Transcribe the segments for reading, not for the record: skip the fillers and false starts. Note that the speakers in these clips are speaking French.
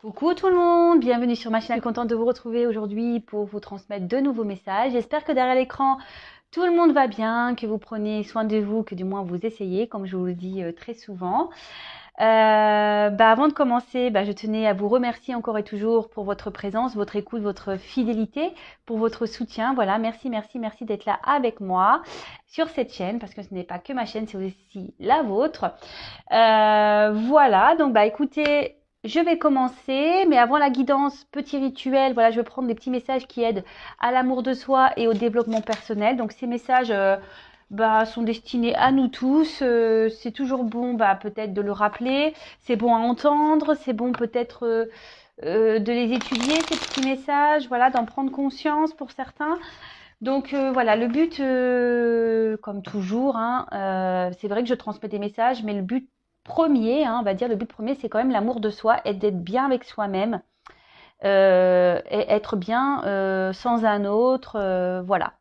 Coucou tout le monde, bienvenue sur ma chaîne. Je suis contente de vous retrouver aujourd'hui pour vous transmettre de nouveaux messages. J'espère que derrière l'écran, tout le monde va bien, que vous prenez soin de vous, que du moins vous essayez, comme je vous le dis très souvent. Avant de commencer, je tenais à vous remercier encore et toujours pour votre présence, votre écoute, votre fidélité, pour votre soutien. Voilà, merci, merci, merci d'être là avec moi sur cette chaîne, parce que ce n'est pas que ma chaîne, c'est aussi la vôtre. Voilà, donc écoutez, je vais commencer, mais avant la guidance, petit rituel, voilà, je vais prendre des petits messages qui aident à l'amour de soi et au développement personnel. Donc ces messages sont destinés à nous tous. C'est toujours bon peut-être de le rappeler, c'est bon à entendre, c'est bon peut-être de les étudier, ces petits messages, voilà, d'en prendre conscience pour certains. Donc voilà, le but, comme toujours, c'est vrai que je transmets des messages, mais le but premier, on va dire, le but premier, c'est quand même l'amour de soi et d'être bien avec soi-même et être bien sans un autre, voilà.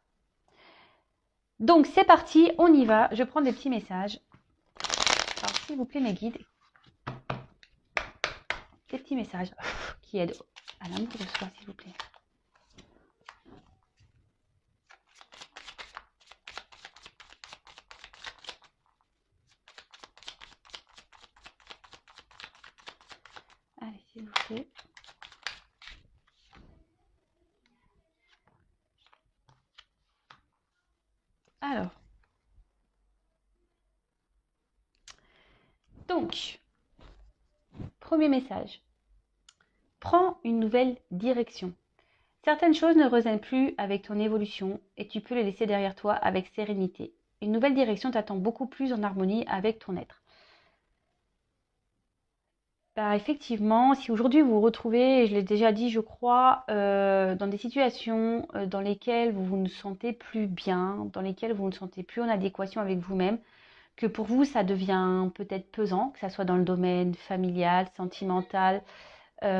Donc c'est parti, on y va. Je prends des petits messages. Alors s'il vous plaît, mes guides, des petits messages qui aident à l'amour de soi, s'il vous plaît. Allez, s'il vous plaît. Alors, donc, premier message. Prends une nouvelle direction. Certaines choses ne résonnent plus avec ton évolution et tu peux les laisser derrière toi avec sérénité. Une nouvelle direction t'attend beaucoup plus en harmonie avec ton être. Effectivement, si aujourd'hui vous vous retrouvez, et je l'ai déjà dit, je crois, dans des situations dans lesquelles vous ne sentez plus bien, dans lesquelles vous ne sentez plus en adéquation avec vous-même, que pour vous ça devient peut-être pesant, que ça soit dans le domaine familial, sentimental,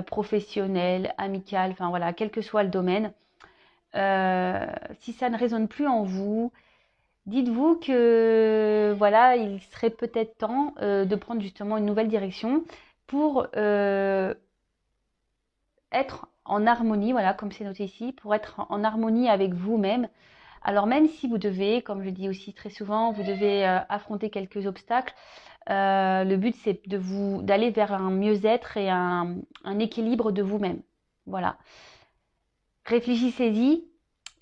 professionnel, amical, enfin voilà, quel que soit le domaine, si ça ne résonne plus en vous, dites-vous que voilà, il serait peut-être temps de prendre justement une nouvelle direction pour être en harmonie, voilà, comme c'est noté ici, pour être en harmonie avec vous-même. Alors même si vous devez, comme je dis aussi très souvent, vous devez affronter quelques obstacles, le but c'est d'aller vers un mieux-être et un équilibre de vous-même. Voilà. Réfléchissez-y.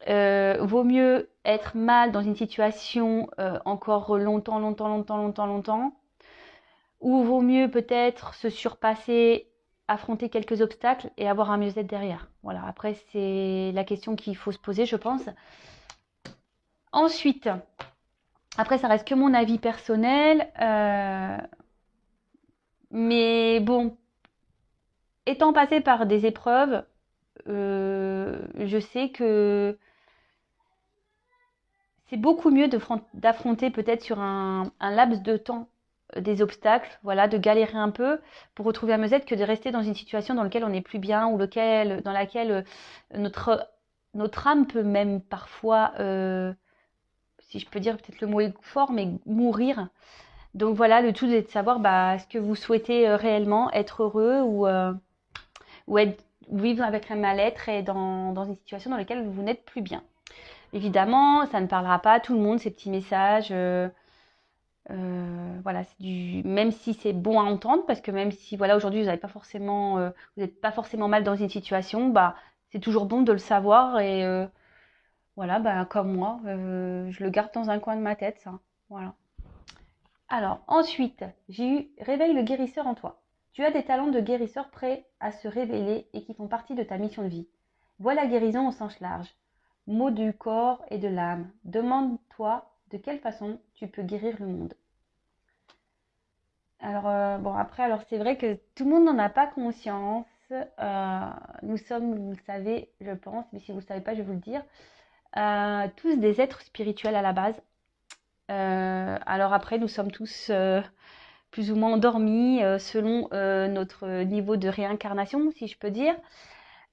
Vaut mieux être mal dans une situation encore longtemps, longtemps, longtemps, longtemps, longtemps, ou vaut mieux peut-être se surpasser, affronter quelques obstacles et avoir un mieux-être derrière. Voilà, après c'est la question qu'il faut se poser, je pense. Ensuite, après ça reste que mon avis personnel, mais bon, étant passé par des épreuves, je sais que c'est beaucoup mieux d'affronter peut-être sur un laps de temps des obstacles, voilà, de galérer un peu pour retrouver un mieux-être que de rester dans une situation dans laquelle on n'est plus bien ou dans laquelle notre âme peut même parfois, si je peux dire, peut-être le mot est fort, mais mourir. Donc voilà, le tout est de savoir est-ce que vous souhaitez réellement être heureux ou vivre avec un mal-être et dans une situation dans laquelle vous n'êtes plus bien. Évidemment, ça ne parlera pas à tout le monde, ces petits messages. Voilà, même si c'est bon à entendre, parce que même si voilà, aujourd'hui vous n'êtes pas forcément mal dans une situation, c'est toujours bon de le savoir et voilà, comme moi, je le garde dans un coin de ma tête, ça. Voilà. Alors, ensuite, j'ai eu réveille le guérisseur en toi. Tu as des talents de guérisseur prêts à se révéler et qui font partie de ta mission de vie. Vois la guérison au sens large. Maux du corps et de l'âme. Demande-toi de quelle façon tu peux guérir le monde. Alors, alors c'est vrai que tout le monde n'en a pas conscience. Nous sommes, vous le savez, je pense, mais si vous ne le savez pas, je vais vous le dire, tous des êtres spirituels à la base. Alors après, nous sommes tous plus ou moins endormis selon notre niveau de réincarnation, si je peux dire.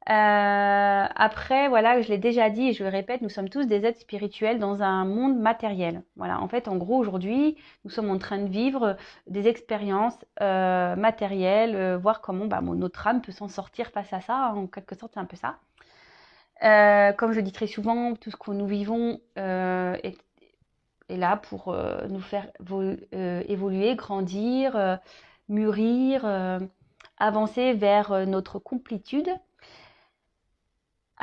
Après, voilà, je l'ai déjà dit et je le répète, nous sommes tous des êtres spirituels dans un monde matériel. Voilà, en fait, en gros, aujourd'hui, nous sommes en train de vivre des expériences matérielles, voir comment notre âme peut s'en sortir face à ça. En quelque sorte, c'est un peu ça. Comme je dis très souvent, tout ce que nous vivons est là pour nous faire évoluer, grandir, mûrir, avancer vers notre complétude.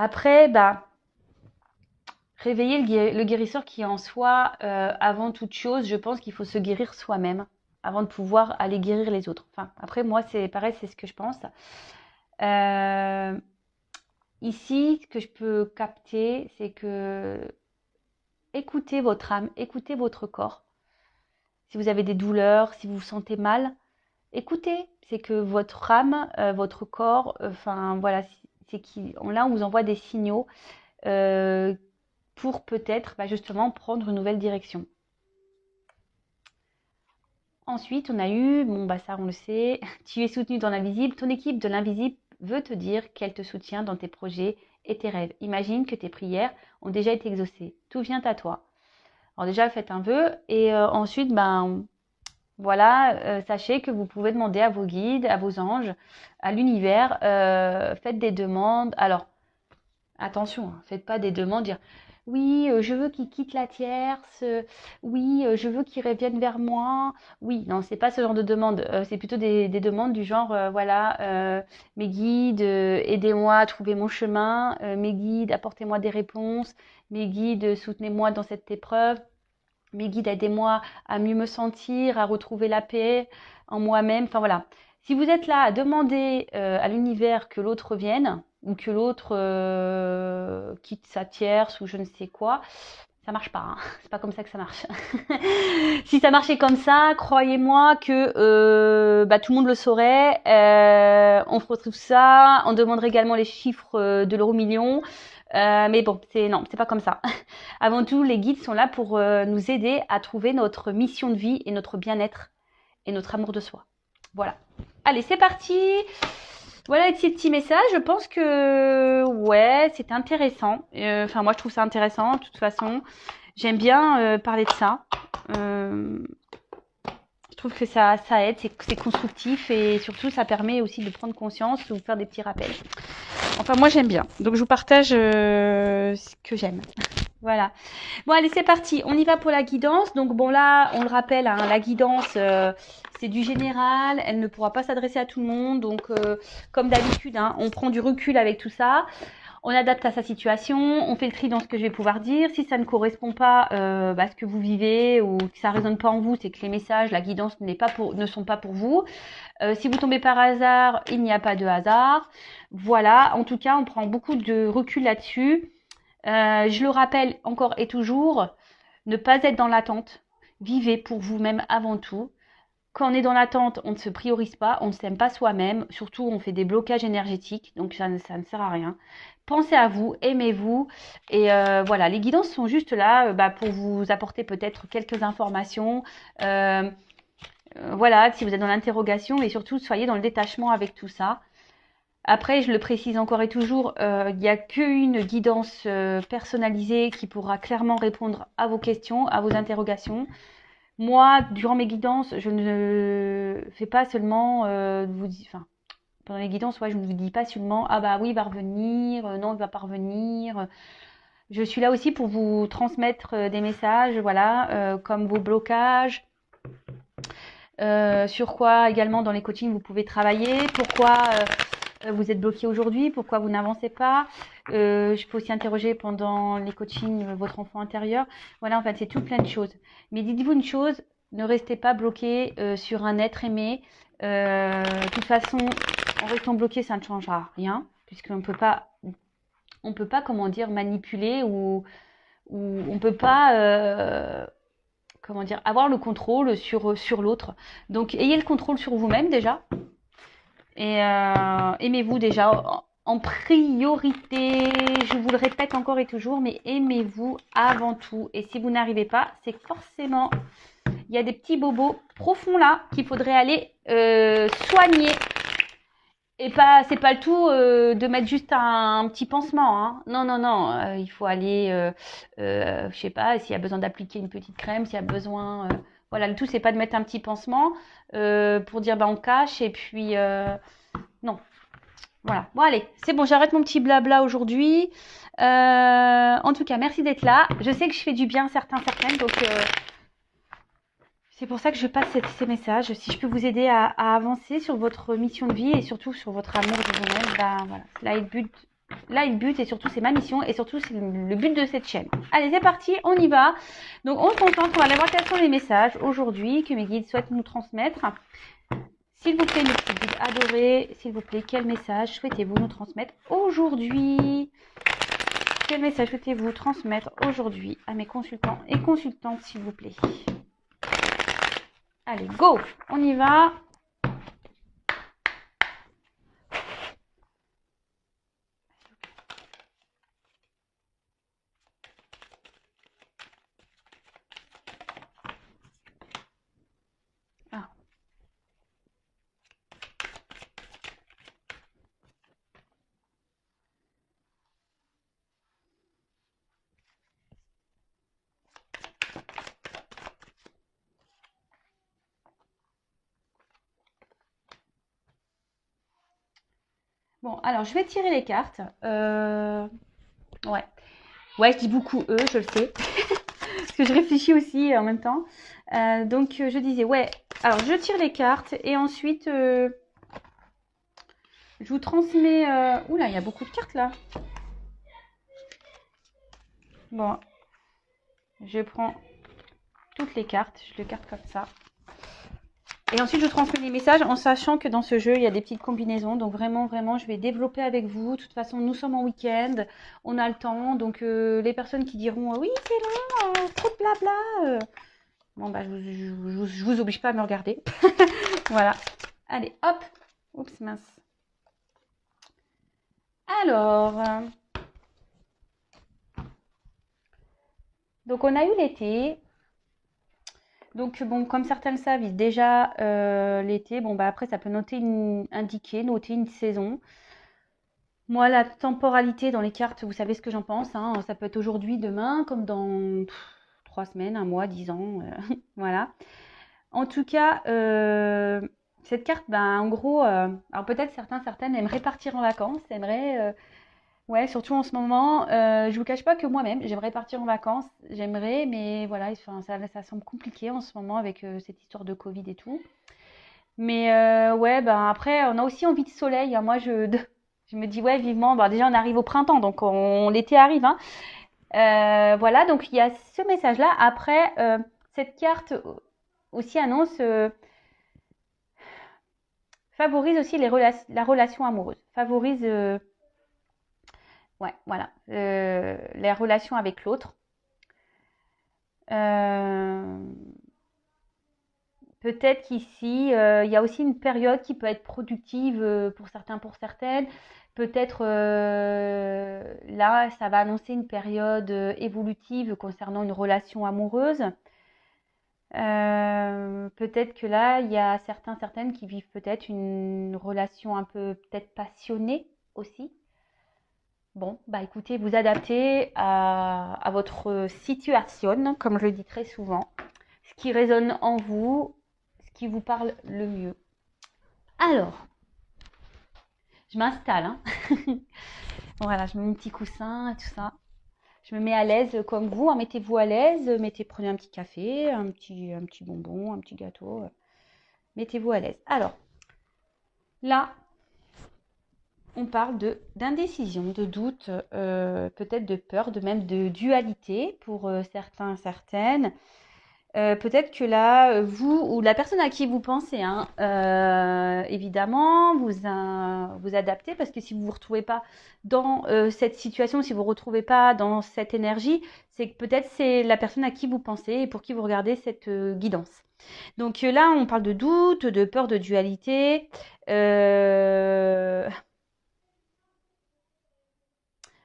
Après, réveiller le guérisseur qui est en soi, avant toute chose, je pense qu'il faut se guérir soi-même avant de pouvoir aller guérir les autres. Enfin, après, moi, c'est pareil, c'est ce que je pense. Ici, ce que je peux capter, c'est que écoutez votre âme, écoutez votre corps. Si vous avez des douleurs, si vous vous sentez mal, écoutez. C'est que votre âme, votre corps, voilà, là on vous envoie des signaux pour peut-être justement prendre une nouvelle direction. Ensuite, on a eu, ça on le sait, tu es soutenu dans l'invisible, ton équipe de l'invisible veut te dire qu'elle te soutient dans tes projets et tes rêves. Imagine que tes prières ont déjà été exaucées. Tout vient à toi. Alors déjà, faites un vœu et ensuite, voilà, sachez que vous pouvez demander à vos guides, à vos anges, à l'univers, faites des demandes. Alors, attention, faites pas des demandes, dire oui, je veux qu'il quitte la tierce, oui, je veux qu'il revienne vers moi. Oui, non, c'est pas ce genre de demande. C'est plutôt des demandes du genre, voilà, mes guides, aidez-moi à trouver mon chemin, mes guides, apportez-moi des réponses, mes guides, soutenez-moi dans cette épreuve, mes guides, aidez-moi à mieux me sentir, à retrouver la paix en moi-même. Enfin voilà. Si vous êtes là à demander à l'univers que l'autre revienne, ou que l'autre quitte sa tierce ou je ne sais quoi, ça marche pas. C'est pas comme ça que ça marche. Si ça marchait comme ça, croyez-moi que tout le monde le saurait. On retrouve ça. On demanderait également les chiffres de l'euro million. Mais bon, c'est pas comme ça. Avant tout, les guides sont là pour nous aider à trouver notre mission de vie et notre bien-être et notre amour de soi. Voilà. Allez, c'est parti. Voilà ces petits messages. Je pense que ouais, c'est intéressant. Moi, je trouve ça intéressant. De toute façon, j'aime bien parler de ça. Je trouve que ça aide, c'est constructif et surtout, ça permet aussi de prendre conscience ou de faire des petits rappels. Enfin, moi, j'aime bien. Donc, je vous partage ce que j'aime. Voilà. Bon, allez, c'est parti. On y va pour la guidance. Donc, bon, là, on le rappelle, la guidance, c'est du général. Elle ne pourra pas s'adresser à tout le monde. Donc, comme d'habitude, on prend du recul avec tout ça. On adapte à sa situation. On fait le tri dans ce que je vais pouvoir dire. Si ça ne correspond pas à ce que vous vivez ou que ça ne résonne pas en vous, c'est que les messages, la guidance ne sont pas pour vous. Si vous tombez par hasard, il n'y a pas de hasard. Voilà. En tout cas, on prend beaucoup de recul là-dessus. Je le rappelle encore et toujours, ne pas être dans l'attente. Vivez pour vous-même avant tout. Quand on est dans l'attente, on ne se priorise pas, on ne s'aime pas soi-même. Surtout, on fait des blocages énergétiques, donc ça ne sert à rien. Pensez à vous, aimez-vous. Et voilà, les guidances sont juste là pour vous apporter peut-être quelques informations. Voilà, si vous êtes dans l'interrogation et surtout, soyez dans le détachement avec tout ça. Après, je le précise encore et toujours, il n'y a qu'une guidance personnalisée qui pourra clairement répondre à vos questions, à vos interrogations. Moi, durant mes guidances, je ne fais pas seulement pendant les guidances, je ne vous dis pas seulement ah bah oui, il va revenir, non, il va pas revenir. Je suis là aussi pour vous transmettre des messages, voilà, comme vos blocages. Sur quoi également dans les coachings vous pouvez travailler, pourquoi vous êtes bloqué aujourd'hui, pourquoi vous n'avancez pas. Je peux aussi interroger pendant les coachings votre enfant intérieur. Voilà, en fait, c'est tout plein de choses. Mais dites-vous une chose, ne restez pas bloqué sur un être aimé. De toute façon, en restant bloqué, ça ne changera rien, puisqu'on ne peut pas, comment dire, manipuler ou on ne peut pas avoir le contrôle sur l'autre. Donc, ayez le contrôle sur vous-même déjà. Et aimez-vous déjà en priorité. Je vous le répète encore et toujours, mais aimez-vous avant tout. Et si vous n'arrivez pas, c'est forcément, il y a des petits bobos profonds là qu'il faudrait aller soigner. Et pas, c'est pas le tout de mettre juste un petit pansement, hein. Non, non, non. Il faut aller, je sais pas, s'il y a besoin d'appliquer une petite crème, s'il y a besoin, voilà, le tout c'est pas de mettre un petit pansement pour dire bah on cache et puis non. Voilà. Bon allez, c'est bon, j'arrête mon petit blabla aujourd'hui. En tout cas, merci d'être là. Je sais que je fais du bien à certains, certaines, donc c'est pour ça que je passe ces messages. Si je peux vous aider à avancer sur votre mission de vie et surtout sur votre amour de vous-même, bah voilà. Là, il bute et surtout c'est ma mission et surtout c'est le but de cette chaîne. Allez, c'est parti, on y va. Donc on se concentre, on va aller voir quels sont les messages aujourd'hui que mes guides souhaitent nous transmettre. S'il vous plaît, mes petits guides adorés, s'il vous plaît, quel message souhaitez-vous nous transmettre aujourd'hui? Quel message souhaitez-vous transmettre aujourd'hui à mes consultants et consultantes, s'il vous plaît? Allez, go! On y va. Ah. Bon, alors je vais tirer les cartes. Ouais. Ouais, je dis beaucoup eux, je le sais. Parce que je réfléchis aussi en même temps. Donc je disais, ouais, alors je tire les cartes et ensuite je vous transmets. Oula, il y a beaucoup de cartes là. Bon, je prends toutes les cartes, je les carte comme ça. Et ensuite, je transmets les messages en sachant que dans ce jeu, il y a des petites combinaisons. Donc vraiment, vraiment, je vais développer avec vous. De toute façon, nous sommes en week-end, on a le temps. Donc les personnes qui diront oui, c'est long, trop de blabla. Bon, bah, je vous oblige pas à me regarder. Voilà. Allez, hop. Oups, mince. Alors, donc on a eu l'été. Donc bon, comme certains le savent, déjà l'été, bon bah après ça peut noter noter une saison. Moi, la temporalité dans les cartes, vous savez ce que j'en pense, hein. Ça peut être aujourd'hui, demain, comme dans 3 semaines, un mois, 10 ans, voilà. En tout cas, cette carte, ben, en gros, alors peut-être certaines aimeraient partir en vacances, ouais, surtout en ce moment. Je vous cache pas que moi-même, j'aimerais partir en vacances, j'aimerais, mais voilà, enfin, ça semble compliqué en ce moment avec cette histoire de Covid et tout. Mais ouais, ben après, on a aussi envie de soleil, hein. Moi, je me dis, ouais, vivement, bah, déjà, on arrive au printemps, donc l'été arrive, hein. Voilà, donc il y a ce message-là. Après, cette carte aussi annonce, favorise aussi la relation amoureuse, favorise, ouais, voilà, les relations avec l'autre. Euh, Peut-être qu'ici, il y a aussi une période qui peut être productive pour certains, pour certaines. Peut-être là, ça va annoncer une période évolutive concernant une relation amoureuse. Peut-être que là, il y a certaines qui vivent peut-être une relation un peu peut-être passionnée aussi. Bon, bah écoutez, vous adaptez à votre situation, comme je le dis très souvent, ce qui résonne en vous, ce qui vous parle le mieux. Alors, je m'installe, hein. Voilà, je mets mon petit coussin et tout ça. Je me mets à l'aise comme vous, hein. Mettez-vous à l'aise, prenez un petit café, un petit bonbon, un petit gâteau. Mettez-vous à l'aise. Alors, là, on parle d'indécision, de doute, peut-être de peur, de même de dualité pour certains, certaines. Peut-être que là, vous ou la personne à qui vous pensez, hein, évidemment, vous adaptez parce que si vous ne vous retrouvez pas dans cette situation, si vous ne vous retrouvez pas dans cette énergie, c'est que peut-être c'est la personne à qui vous pensez et pour qui vous regardez cette guidance. Donc là, on parle de doute, de peur, de dualité.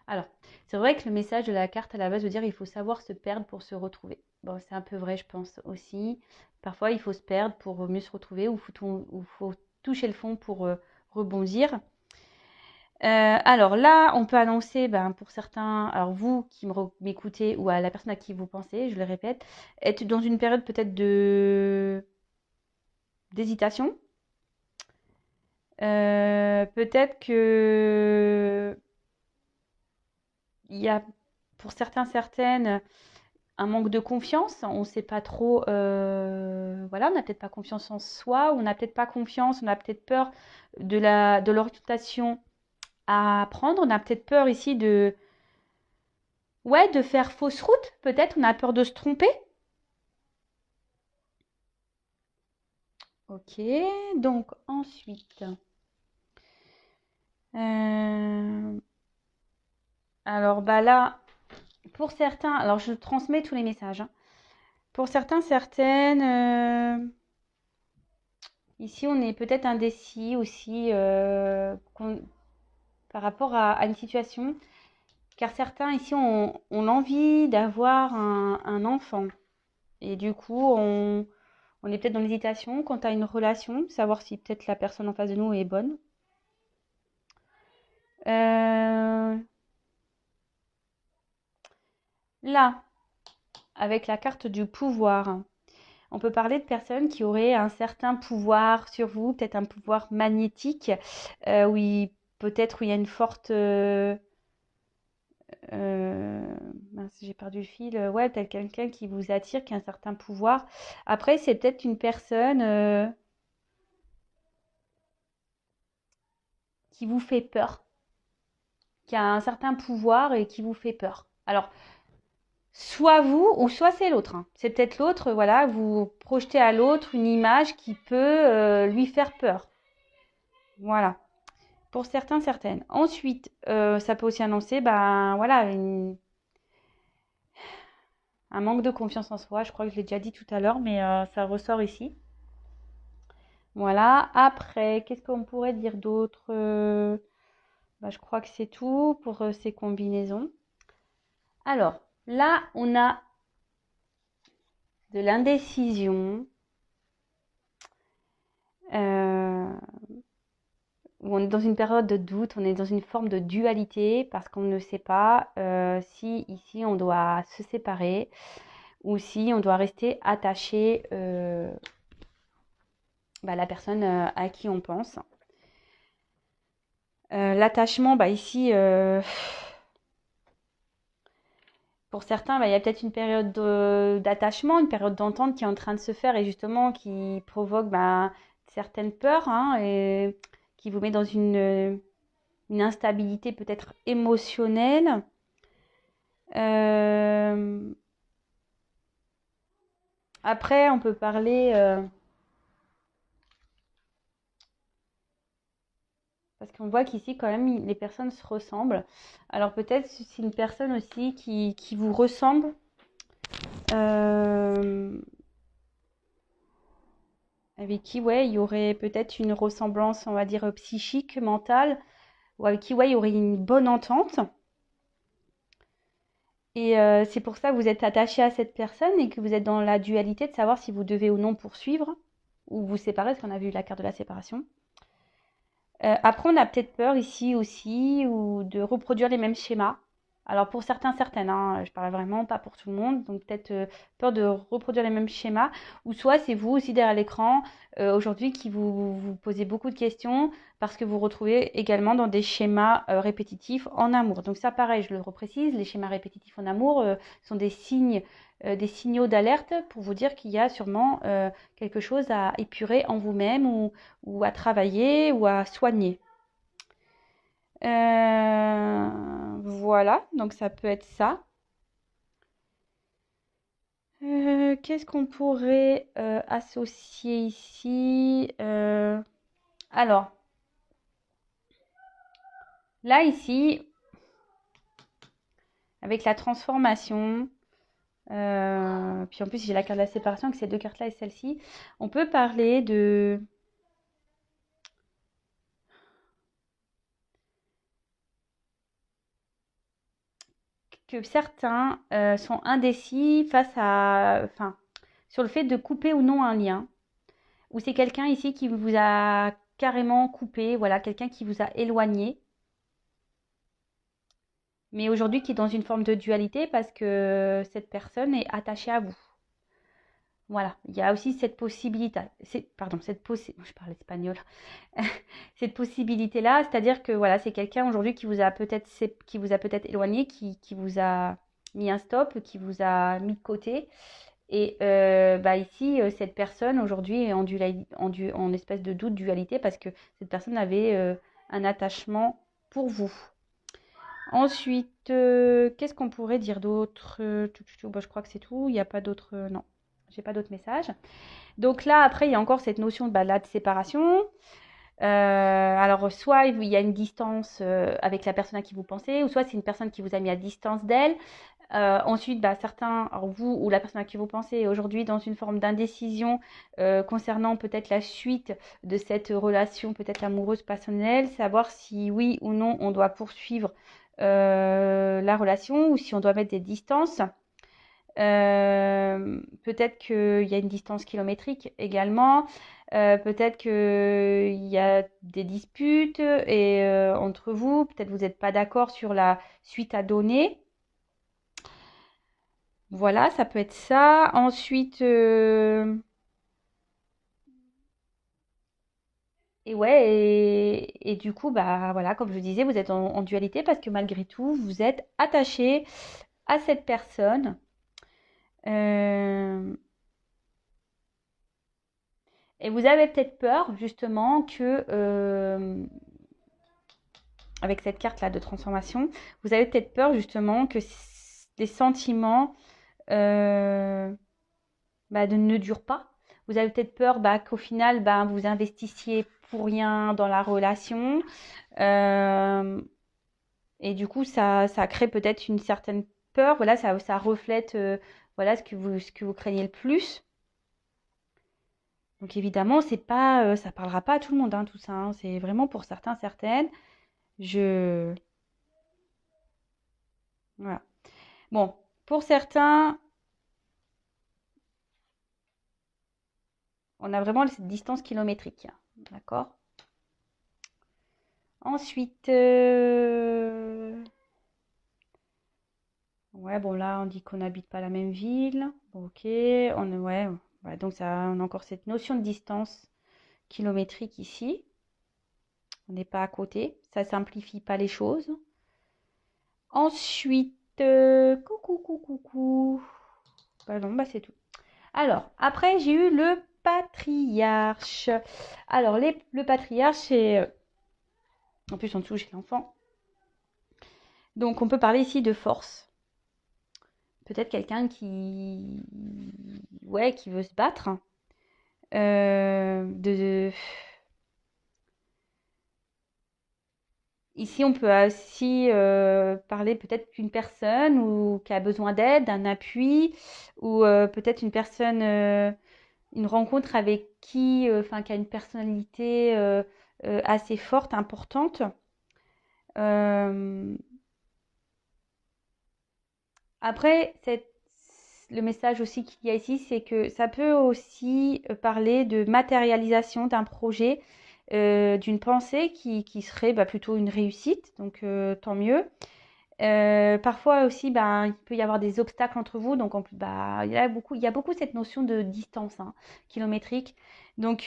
Alors, c'est vrai que le message de la carte à la base veut dire il faut savoir se perdre pour se retrouver. Bon, c'est un peu vrai, je pense aussi. Parfois, il faut se perdre pour mieux se retrouver ou faut toucher le fond pour rebondir. Alors là, on peut annoncer, pour certains, alors vous qui m'écoutez ou à la personne à qui vous pensez, je le répète, être dans une période peut-être d'hésitation. Peut-être que il y a pour certains, certaines, un manque de confiance. On ne sait pas trop, voilà, on n'a peut-être pas confiance en soi, on n'a peut-être pas confiance, on a peut-être peur de l'orientation à prendre. On a peut-être peur ici ouais, de faire fausse route. Peut-être on a peur de se tromper. Ok, donc ensuite, euh, alors là, pour certains, alors je transmets tous les messages, hein. Pour certains, certaines, ici on est peut-être indécis aussi par rapport à une situation, car certains ici ont l'envie d'avoir un enfant. Et du coup, on est peut-être dans l'hésitation quant à une relation, savoir si peut-être la personne en face de nous est bonne. Euh, Là, avec la carte du pouvoir, on peut parler de personnes qui auraient un certain pouvoir sur vous, peut-être un pouvoir magnétique, peut-être où il y a une forte... mince, j'ai perdu le fil. Ouais, peut-être quelqu'un qui vous attire, qui a un certain pouvoir. Après, c'est peut-être une personne qui vous fait peur, qui a un certain pouvoir et qui vous fait peur. Alors, soit vous ou soit c'est l'autre, hein. C'est peut-être l'autre, voilà, vous projetez à l'autre une image qui peut lui faire peur. Voilà. Pour certains, certaines. Ensuite, ça peut aussi annoncer, voilà, un manque de confiance en soi. Je crois que je l'ai déjà dit tout à l'heure, mais ça ressort ici. Voilà. Après, qu'est-ce qu'on pourrait dire d'autre? Je crois que c'est tout pour ces combinaisons. Alors, là, on a de l'indécision. Euh, où on est dans une période de doute, on est dans une forme de dualité parce qu'on ne sait pas si ici on doit se séparer ou si on doit rester attaché à la personne à qui on pense. L'attachement, ici, pour certains, il y a peut-être une période d'attachement, une période d'entente qui est en train de se faire et justement qui provoque certaines peurs, hein, et qui vous met dans une instabilité peut-être émotionnelle. Après, on peut parler, parce qu'on voit qu'ici, quand même, les personnes se ressemblent. Alors peut-être c'est une personne aussi qui vous ressemble, euh, avec qui, ouais, il y aurait peut-être une ressemblance, on va dire, psychique, mentale, ou avec qui, ouais, il y aurait une bonne entente. Et c'est pour ça que vous êtes attaché à cette personne et que vous êtes dans la dualité de savoir si vous devez ou non poursuivre ou vous séparer, parce qu'on a vu la carte de la séparation. Après, on a peut-être peur ici aussi ou de reproduire les mêmes schémas. Alors pour certains, certaines, hein, je parle vraiment pas pour tout le monde, donc peut-être peur de reproduire les mêmes schémas. Ou soit c'est vous aussi derrière l'écran aujourd'hui qui vous posez beaucoup de questions parce que vous retrouvez également dans des schémas répétitifs en amour. Donc ça pareil, je le reprécise, les schémas répétitifs en amour sont des signes, des signaux d'alerte pour vous dire qu'il y a sûrement quelque chose à épurer en vous-même ou à travailler ou à soigner. Voilà, donc ça peut être ça. Qu'est-ce qu'on pourrait associer ici? Alors, là, ici, avec la transformation, puis en plus j'ai la carte de la séparation avec ces deux cartes-là et celle-ci, on peut parler de... que certains sont indécis sur le fait de couper ou non un lien. Ou c'est quelqu'un ici qui vous a carrément coupé, voilà, quelqu'un qui vous a éloigné, mais aujourd'hui qui est dans une forme de dualité parce que cette personne est attachée à vous. Voilà, il y a aussi cette possibilité, pardon, je parle espagnol, cette possibilité-là, c'est-à-dire que voilà, c'est quelqu'un aujourd'hui qui vous a peut-être éloigné, qui vous a mis un stop, qui vous a mis de côté. Et bah ici, cette personne aujourd'hui est en espèce de doute, dualité, parce que cette personne avait un attachement pour vous. Ensuite, qu'est-ce qu'on pourrait dire d'autre? Bah, je crois que c'est tout. Il n'y a pas d'autres. Non, j'ai pas d'autres messages. Donc là, après, il y a encore cette notion de séparation. Alors, soit il y a une distance avec la personne à qui vous pensez, ou soit c'est une personne qui vous a mis à distance d'elle. Ensuite, bah, certains, alors vous ou la personne à qui vous pensez, est aujourd'hui dans une forme d'indécision concernant peut-être la suite de cette relation, peut-être amoureuse, passionnelle, savoir si oui ou non on doit poursuivre la relation ou si on doit mettre des distances. Peut-être qu'il y a une distance kilométrique également. Peut-être qu'il y a des disputes et, entre vous. Peut-être vous n'êtes pas d'accord sur la suite à donner. Voilà, ça peut être ça. Ensuite, et ouais, et du coup, bah voilà, comme je disais, vous êtes en dualité parce que malgré tout, vous êtes attaché à cette personne. Euh, et vous avez peut-être peur, justement, que avec cette carte-là de transformation, vous avez peut-être peur, justement, que les sentiments ne durent pas. Vous avez peut-être peur qu'au final, vous investissiez pour rien dans la relation. Euh, et du coup, ça crée peut-être une certaine peur. Voilà, ça reflète voilà, ce que vous craignez le plus. Donc évidemment, c'est pas, ça parlera pas à tout le monde, hein, tout ça, hein. C'est vraiment pour certains, certaines. Je... Voilà. Bon, pour certains, on a vraiment cette distance kilométrique. D'accord? Ensuite, ouais, bon là, on dit qu'on n'habite pas la même ville. Bon, ok, ouais, donc ça, on a encore cette notion de distance kilométrique ici. On n'est pas à côté. Ça simplifie pas les choses. Ensuite, coucou. Bah non, bah c'est tout. Alors, après, j'ai eu le patriarche. Alors, le patriarche, c'est... En plus, en dessous, j'ai l'enfant. Donc, on peut parler ici de force. Peut-être quelqu'un ouais, qui veut se battre. De... Ici, on peut aussi parler peut-être d'une personne ou qui a besoin d'aide, d'un appui, ou peut-être une personne, une rencontre avec qui, qui a une personnalité assez forte, importante. Euh, Après, le message aussi qu'il y a ici, c'est que ça peut aussi parler de matérialisation d'un projet, d'une pensée qui serait plutôt une réussite, donc tant mieux. Parfois aussi, il peut y avoir des obstacles entre vous, donc il y a beaucoup cette notion de distance hein, kilométrique. Donc,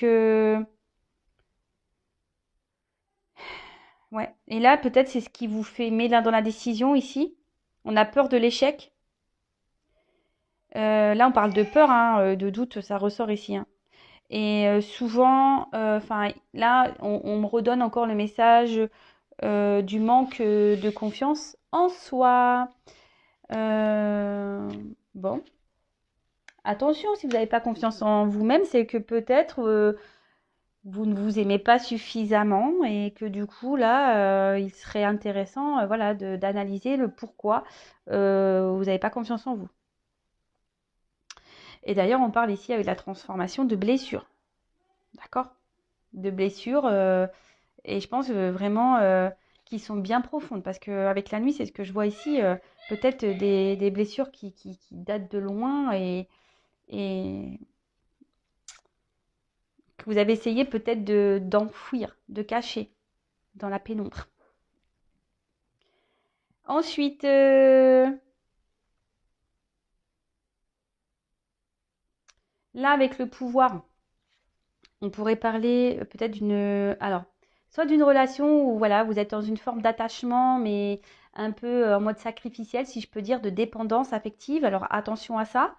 ouais. Et là, peut-être c'est ce qui vous fait aimer dans la décision ici. On a peur de l'échec. Là, on parle de peur, hein, de doute, ça ressort ici, hein. Et souvent, là, on me redonne encore le message du manque de confiance en soi. Euh, bon, attention, si vous n'avez pas confiance en vous-même, c'est que peut-être vous ne vous aimez pas suffisamment et que du coup, là, il serait intéressant voilà, d'analyser le pourquoi vous n'avez pas confiance en vous. Et d'ailleurs, on parle ici avec la transformation de blessures. D'accord? De blessures, et je pense vraiment qui sont bien profondes. Parce qu'avec la nuit, c'est ce que je vois ici, peut-être des blessures qui datent de loin et que vous avez essayé peut-être d'enfouir, de cacher dans la pénombre. Ensuite, là, avec le pouvoir, on pourrait parler peut-être alors, soit d'une relation où voilà, vous êtes dans une forme d'attachement, mais un peu en mode sacrificiel, si je peux dire, de dépendance affective. Alors, attention à ça.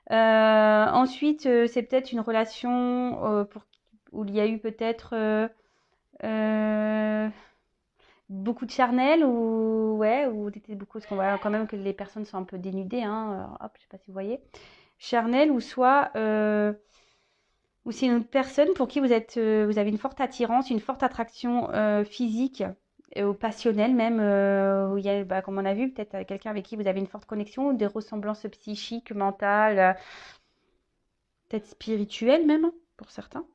Ensuite, c'est peut-être une relation où il y a eu peut-être beaucoup de charnel ou ouais, ou beaucoup, parce qu'on voit quand même que les personnes sont un peu dénudées, hein. Hop, je sais pas si vous voyez. Charnel ou soit ou c'est une autre personne pour qui vous avez une forte attirance, une forte attraction physique ou passionnelle même, où il y a, bah, comme on a vu, peut-être quelqu'un avec qui vous avez une forte connexion, des ressemblances psychiques, mentales, peut-être spirituelles même, pour certains.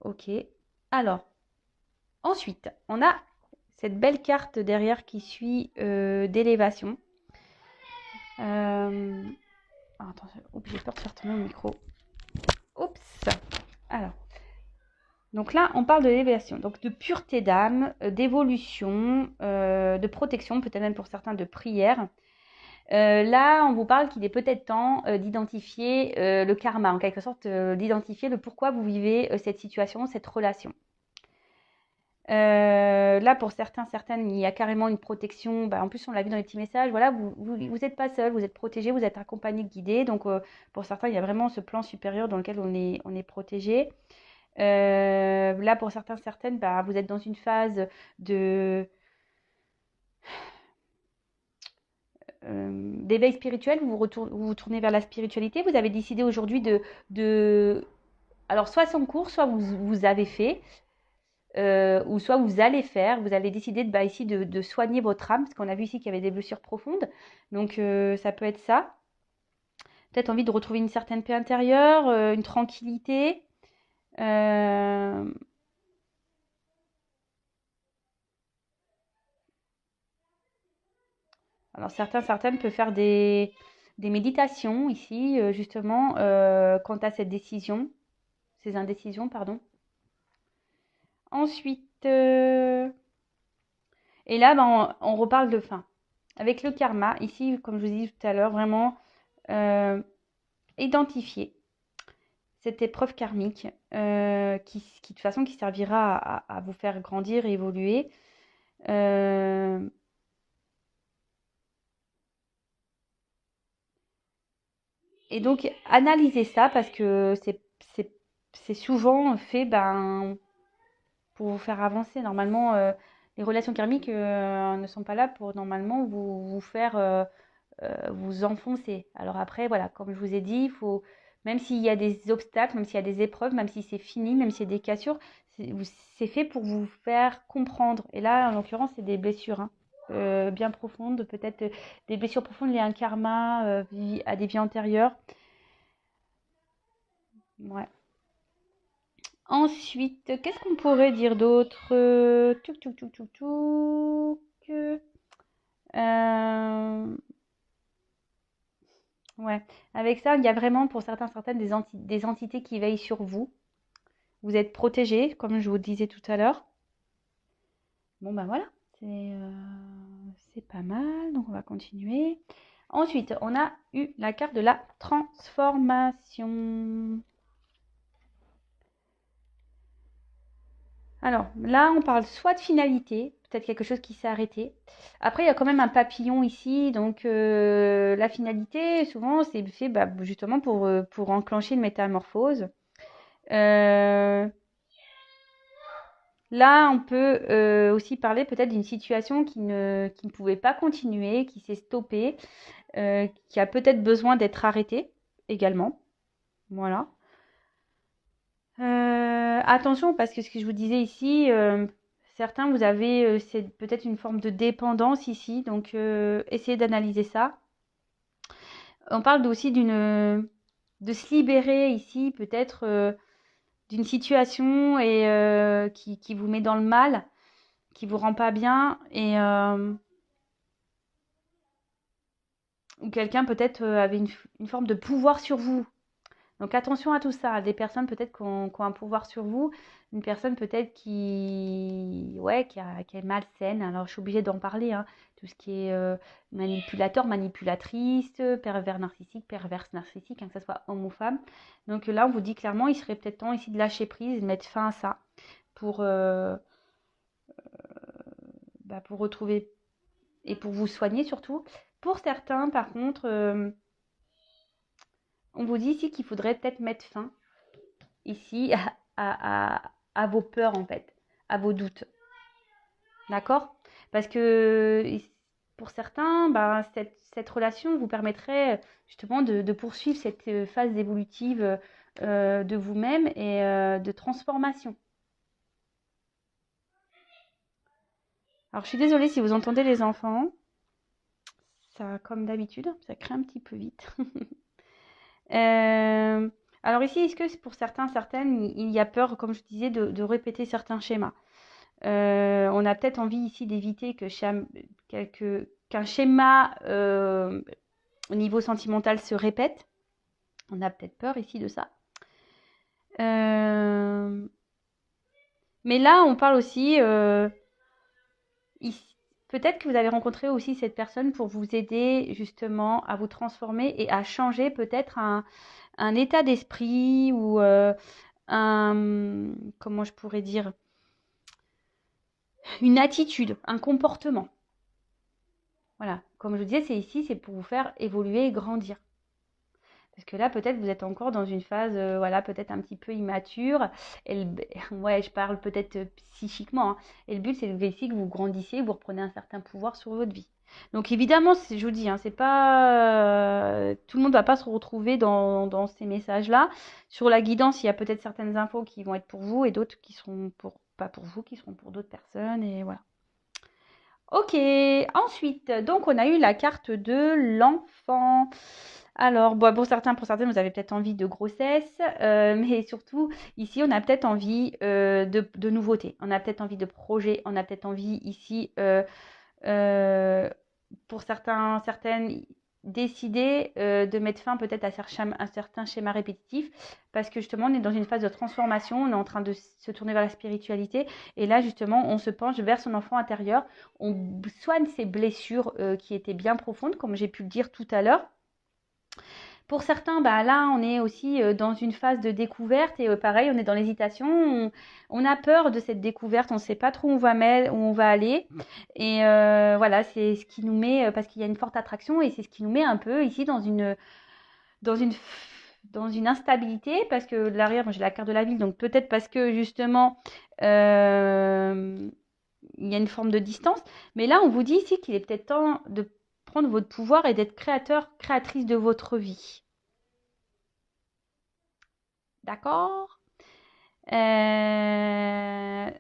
Ok. Alors, ensuite, on a cette belle carte derrière qui suit d'élévation. Attends, j'ai peur de faire tomber mon micro. Oups. Alors. Donc là, on parle de l'élévation, donc de pureté d'âme, d'évolution, de protection, peut-être même pour certains de prière. Là, on vous parle qu'il est peut-être temps d'identifier le karma, en quelque sorte, d'identifier le pourquoi vous vivez cette situation, cette relation. Là, pour certaines, il y a carrément une protection. Bah, en plus, on l'a vu dans les petits messages. Voilà, vous n'êtes pas seul, vous êtes protégé, vous êtes accompagné, guidé. Donc, pour certains, il y a vraiment ce plan supérieur dans lequel on est protégé. Là, pour certaines, bah, vous êtes dans une phase d'éveil spirituel, vous tournez vers la spiritualité. Vous avez décidé aujourd'hui alors soit son cours, soit vous avez fait, ou soit vous allez faire. Vous allez décider ici de soigner votre âme, parce qu'on a vu ici qu'il y avait des blessures profondes. Donc, ça peut être ça. Peut-être envie de retrouver une certaine paix intérieure, une tranquillité. Alors certaines peuvent faire des méditations ici, justement, quant à cette décision, ces indécisions, pardon. Ensuite, et là, ben, on reparle de fin. Avec le karma, ici, comme je vous ai dit tout à l'heure, vraiment identifier cette épreuve karmique qui, de toute façon, qui servira à vous faire grandir et évoluer. Et donc, analyser ça parce que c'est souvent fait pour vous faire avancer. Normalement, les relations karmiques ne sont pas là pour normalement vous faire vous enfoncer. Alors après, voilà, comme je vous ai dit, il faut, même s'il y a des obstacles, même s'il y a des épreuves, même si c'est fini, même s'il y a des cassures, c'est fait pour vous faire comprendre. Et là, en l'occurrence, c'est des blessures bien profondes, peut-être des blessures profondes liées à un karma, à des vies antérieures. Ouais. Ensuite, qu'est-ce qu'on pourrait dire d'autre? Touc, touc, touc, touc, touc. Ouais. Avec ça, il y a vraiment pour certaines des entités qui veillent sur vous. Vous êtes protégés, comme je vous disais tout à l'heure. Bon, ben voilà, c'est pas mal. Donc, on va continuer. Ensuite, on a eu la carte de la transformation. Alors là, on parle soit de finalité, peut-être quelque chose qui s'est arrêté. Après, il y a quand même un papillon ici, donc la finalité, souvent, c'est fait justement pour enclencher une métamorphose. Là, on peut aussi parler peut-être d'une situation qui ne pouvait pas continuer, qui s'est stoppée, qui a peut-être besoin d'être arrêtée également. Voilà. Attention, parce que ce que je vous disais ici, certains, vous avez c'est peut-être une forme de dépendance ici, donc essayez d'analyser ça. On parle aussi de se libérer ici, peut-être d'une situation et qui vous met dans le mal, qui vous rend pas bien, et ou quelqu'un peut-être avait une forme de pouvoir sur vous. Donc attention à tout ça, des personnes peut-être qui ont un pouvoir sur vous, une personne peut-être ouais, qui est malsaine. Alors je suis obligée d'en parler, hein. Tout ce qui est manipulateur, manipulatrice, pervers narcissique, perverse narcissique, hein, que ce soit homme ou femme. Donc là, on vous dit clairement, il serait peut-être temps ici de lâcher prise, de mettre fin à ça pour, pour retrouver et pour vous soigner surtout. Pour certains, par contre, on vous dit ici qu'il faudrait peut-être mettre fin ici à vos peurs en fait, à vos doutes. D'accord? Parce que pour certains, cette relation vous permettrait justement de poursuivre cette phase évolutive de vous-même et de transformation. Alors je suis désolée si vous entendez les enfants. Ça, comme d'habitude, ça crée un petit peu vite. Alors ici, est-ce que pour certains, certaines, il y a peur, comme je disais, de répéter certains schémas? On a peut-être envie ici d'éviter qu'un schéma au niveau sentimental se répète. On a peut-être peur ici de ça. Mais là, on parle aussi ici. Peut-être que vous avez rencontré aussi cette personne pour vous aider justement à vous transformer et à changer peut-être un état d'esprit ou comment je pourrais dire, une attitude, un comportement. Voilà, comme je vous disais, c'est ici, c'est pour vous faire évoluer et grandir. Parce que là, peut-être, vous êtes encore dans une phase, voilà, peut-être un petit peu immature. Ouais, je parle peut-être psychiquement, hein. Et le but, c'est ici que vous grandissiez, vous reprenez un certain pouvoir sur votre vie. Donc évidemment, je vous dis, hein, c'est pas tout le monde ne va pas se retrouver dans ces messages-là. Sur la guidance, il y a peut-être certaines infos qui vont être pour vous et d'autres qui seront pas pour vous, qui seront pour d'autres personnes. Et voilà. Ok, ensuite, donc on a eu la carte de l'enfant. Alors, bon, pour certains, pour certaines, vous avez peut-être envie de grossesse, mais surtout, ici, on a peut-être envie de nouveautés, on a peut-être envie de projets, on a peut-être envie ici, euh, pour certains, certaines, décider de mettre fin peut-être à un certain schéma répétitif, parce que justement, on est dans une phase de transformation, on est en train de se tourner vers la spiritualité, et là, justement, on se penche vers son enfant intérieur, on soigne ses blessures qui étaient bien profondes, comme j'ai pu le dire tout à l'heure. Pour certains, là, on est aussi dans une phase de découverte et pareil, on est dans l'hésitation. On a peur de cette découverte, on ne sait pas trop où où on va aller. Et voilà, c'est ce qui nous met, parce qu'il y a une forte attraction et c'est ce qui nous met un peu ici dans une, dans une instabilité. Parce que l'arrière, moi j'ai la carte de la ville, donc peut-être parce que justement, il y a une forme de distance. Mais là, on vous dit ici qu'il est peut-être temps de prendre votre pouvoir et d'être créateur, créatrice de votre vie. D'accord? Euh,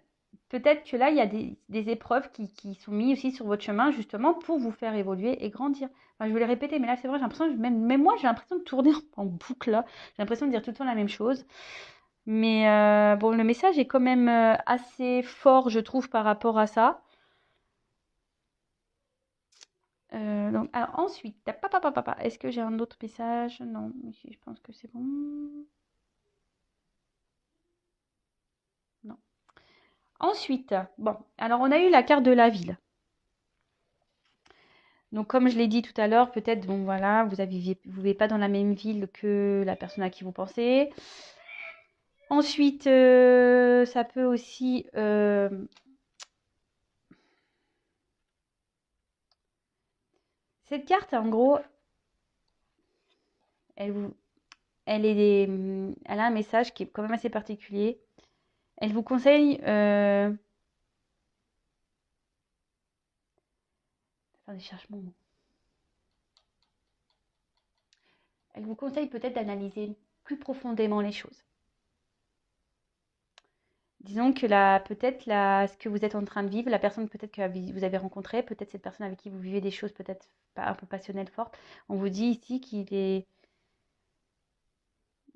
Peut-être que là, il y a des épreuves qui sont mises aussi sur votre chemin, justement, pour vous faire évoluer et grandir. Enfin, je vais les répéter, mais là, c'est vrai, j'ai l'impression, même moi, j'ai l'impression de tourner en boucle, là. J'ai l'impression de dire tout le temps la même chose. Mais bon, le message est quand même assez fort, je trouve, par rapport à ça. Donc, alors ensuite, est-ce que j'ai un autre message? Non, ici, je pense que c'est bon. Non. Ensuite, bon, alors on a eu la carte de la ville. Donc, comme je l'ai dit tout à l'heure, peut-être, bon, voilà, vous vivez pas dans la même ville que la personne à qui vous pensez. Ensuite, ça peut aussi... cette carte, en gros, elle, vous, elle a un message qui est quand même assez particulier. Elle vous conseille... attendez, je cherche mon mot. Elle vous conseille peut-être d'analyser plus profondément les choses. Disons que peut-être ce que vous êtes en train de vivre, la personne peut-être que vous avez rencontrée, peut-être cette personne avec qui vous vivez des choses peut-être pas un peu passionnelles, fortes, on vous dit ici qu'il est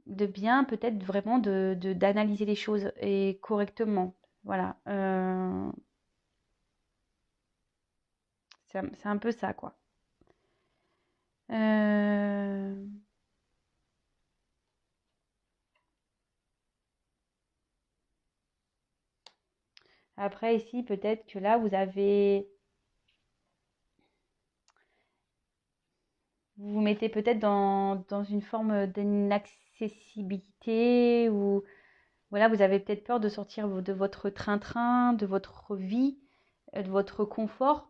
de bien peut-être vraiment d'analyser les choses et correctement. Voilà. C'est un peu ça, quoi. Euh, Après, ici, peut-être que là, vous vous mettez peut-être dans une forme d'inaccessibilité ou voilà, vous avez peut-être peur de sortir de votre train-train, de votre vie, de votre confort.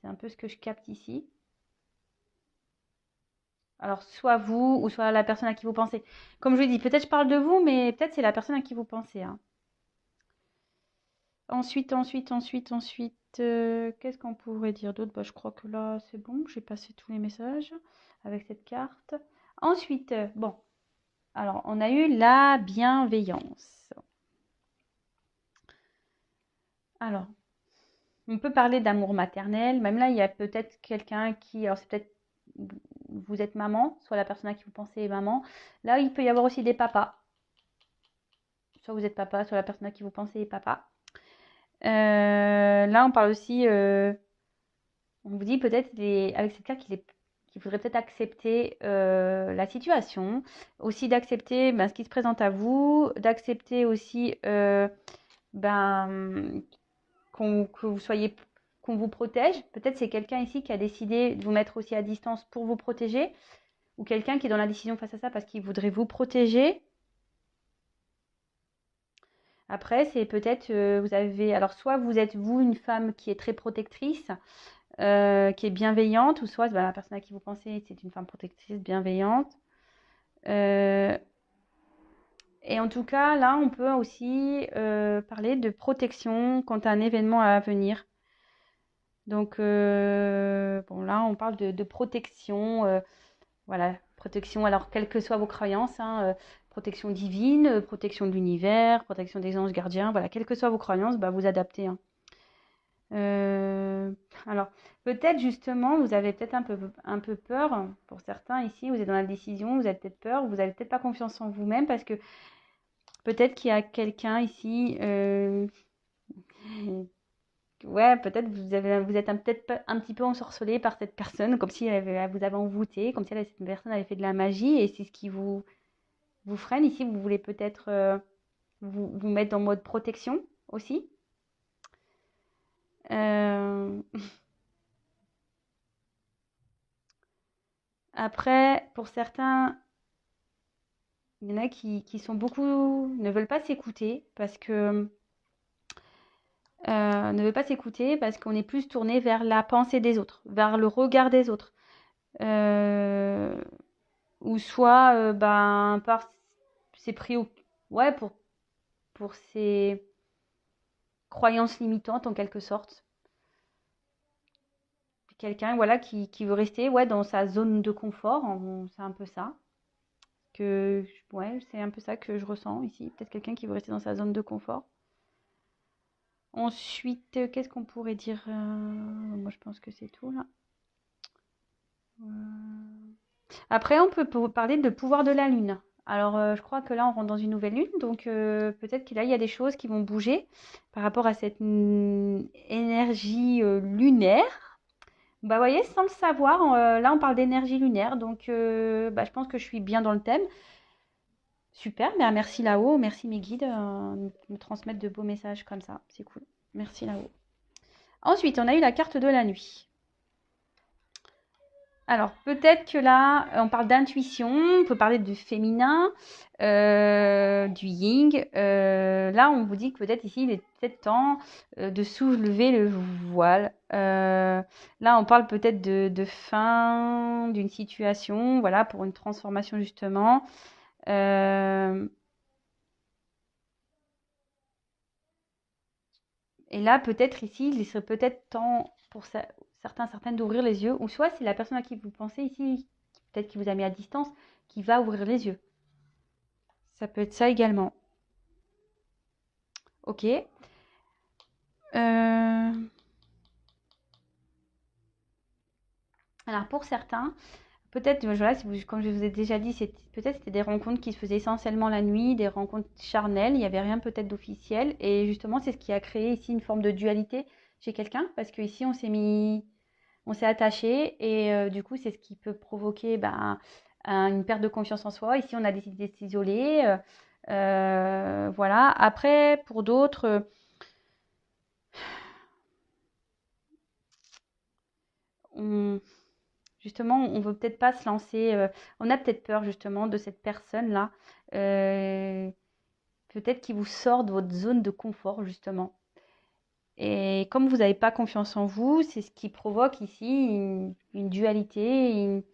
C'est un peu ce que je capte ici. Alors, soit vous ou soit la personne à qui vous pensez. Comme je l'ai dit, peut-être je parle de vous, mais peut-être c'est la personne à qui vous pensez, hein. Ensuite, qu'est-ce qu'on pourrait dire d'autre? Bah, je crois que là, c'est bon, j'ai passé tous les messages avec cette carte. Ensuite, bon, alors on a eu la bienveillance. Alors, on peut parler d'amour maternel. Même là, il y a peut-être quelqu'un qui, alors c'est peut-être vous êtes maman, soit la personne à qui vous pensez est maman. Là, il peut y avoir aussi des papas. Soit vous êtes papa, soit la personne à qui vous pensez est papa. Là, on parle aussi, on vous dit peut-être avec cette carte qu'il faudrait peut-être accepter la situation, aussi d'accepter ce qui se présente à vous, d'accepter aussi ben, que vous soyez, qu'on vous protège. Peut-être c'est quelqu'un ici qui a décidé de vous mettre aussi à distance pour vous protéger, ou quelqu'un qui est dans la décision face à ça parce qu'il voudrait vous protéger. Après, c'est peut-être, vous avez, alors soit vous êtes vous une femme qui est très protectrice, qui est bienveillante, ou soit la personne à qui vous pensez, c'est une femme protectrice, bienveillante. Et en tout cas, là, on peut aussi parler de protection quant à un événement à venir. Donc, bon, là, on parle de protection. Voilà, protection, alors quelles que soient vos croyances, hein, protection divine, protection de l'univers, protection des anges gardiens, voilà, quelles que soient vos croyances, vous adaptez, hein. Euh, alors, peut-être justement, vous avez peut-être un peu peur, pour certains ici, vous êtes dans la décision, vous avez peut-être peur, vous n'avez peut-être pas confiance en vous-même parce que peut-être qu'il y a quelqu'un ici, ouais, peut-être vous êtes peut-être un petit peu ensorcelé par cette personne, comme si elle vous avait envoûté, comme si cette personne avait fait de la magie et c'est ce qui vous freine ici, vous voulez peut-être vous mettre en mode protection aussi. Euh, Après, pour certains, il y en a qui sont beaucoup, ne veulent pas s'écouter parce que ne veulent pas s'écouter parce qu'on est plus tourné vers la pensée des autres, vers le regard des autres. Euh, ou soit par ses ouais, pour ses croyances limitantes en quelque sorte. Quelqu'un voilà qui veut rester ouais dans sa zone de confort, c'est un peu ça que ouais, c'est un peu ça que je ressens ici, peut-être quelqu'un qui veut rester dans sa zone de confort. Ensuite, qu'est-ce qu'on pourrait dire? Moi je pense que c'est tout là. Après, on peut parler de pouvoir de la lune. Alors, je crois que là, on rentre dans une nouvelle lune, donc peut-être qu'il y a des choses qui vont bouger par rapport à cette énergie lunaire. Bah, vous voyez, sans le savoir, là, on parle d'énergie lunaire, donc je pense que je suis bien dans le thème. Super, mais merci là-haut, merci mes guides de me transmettre de beaux messages comme ça, c'est cool. Merci là-haut. Ensuite, on a eu la carte de la nuit. Alors, peut-être que là, on parle d'intuition, on peut parler du féminin, du yin. Là, on vous dit que peut-être ici, il est peut-être temps de soulever le voile. Là, on parle peut-être de fin d'une situation, voilà, pour une transformation justement. Et là, peut-être ici, il serait peut-être temps pour certaines d'ouvrir les yeux, ou soit c'est la personne à qui vous pensez ici, peut-être qui vous a mis à distance, qui va ouvrir les yeux. Ça peut être ça également. Ok. Alors pour certains, peut-être, voilà, comme je vous ai déjà dit, peut-être c'était des rencontres qui se faisaient essentiellement la nuit, des rencontres charnelles, il n'y avait rien peut-être d'officiel. Et justement, c'est ce qui a créé ici une forme de dualité chez quelqu'un, parce qu'ici, on s'est attaché et du coup, c'est ce qui peut provoquer une perte de confiance en soi. Ici, on a décidé de s'isoler. Voilà. Après, pour d'autres, justement, on veut peut-être pas se lancer. On a peut-être peur justement de cette personne-là. Peut-être qu'il vous sort de votre zone de confort justement. Et comme vous n'avez pas confiance en vous, c'est ce qui provoque ici une dualité,